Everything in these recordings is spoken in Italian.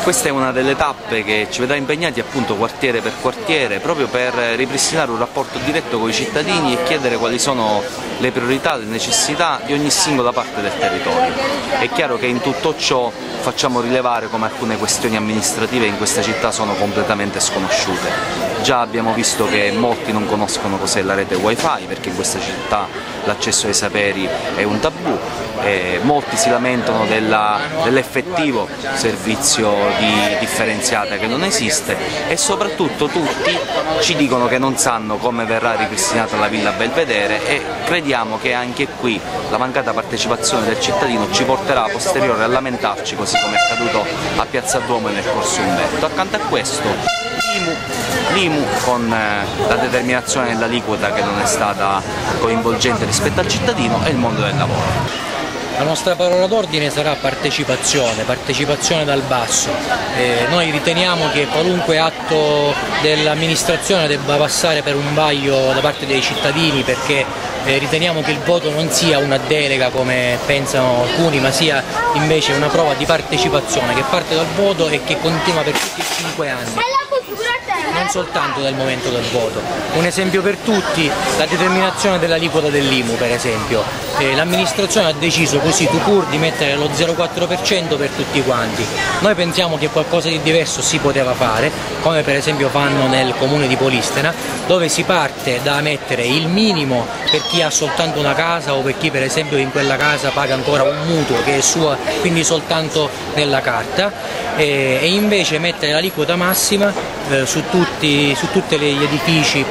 Questa è una delle tappe che ci vedrà impegnati appunto quartiere per quartiere, proprio per ripristinare un rapporto diretto con i cittadini e chiedere quali sono le priorità, le necessità di ogni singola parte del territorio. È chiaro che in tutto ciò facciamo rilevare come alcune questioni amministrative in questa città sono completamente sconosciute. Già abbiamo visto che molti non conoscono cos'è la rete wifi, perché in questa città l'accesso ai saperi è un tabù, molti si lamentano dell'effettivo servizio di differenziata che non esiste e soprattutto tutti ci dicono che non sanno come verrà ripristinata la Villa Belvedere e crediamo che anche qui la mancata partecipazione del cittadino ci porterà a posteriore a lamentarci, così come è accaduto a Piazza Duomo e nel Corso Umberto. Accanto a questo l'IMU con la determinazione dell'aliquota che non è stata coinvolgente rispetto al cittadino e il mondo del lavoro. La nostra parola d'ordine sarà partecipazione dal basso. Noi riteniamo che qualunque atto dell'amministrazione debba passare per un vaglio da parte dei cittadini, perché riteniamo che il voto non sia una delega come pensano alcuni, ma sia invece una prova di partecipazione che parte dal voto e che continua per tutti i 5 anni. Non soltanto dal momento del voto. Un esempio per tutti, la determinazione dell'aliquota dell'IMU per esempio. L'amministrazione ha deciso così tout court di mettere lo 0,4% per tutti quanti. Noi pensiamo che qualcosa di diverso si poteva fare, come per esempio fanno nel comune di Polistena, dove si parte da mettere il minimo per chi ha soltanto una casa o per chi per esempio in quella casa paga ancora un mutuo che è sua, quindi soltanto nella carta, e invece mettere l'aliquota massima su tutti gli edifici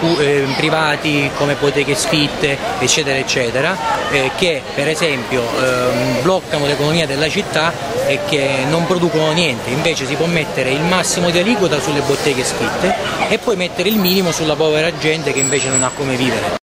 privati come ipoteche sfitte eccetera eccetera, che per esempio bloccano l'economia della città e che non producono niente. Invece si può mettere il massimo di aliquota sulle botteghe sfitte e poi mettere il minimo sulla povera gente che invece non ha come vivere.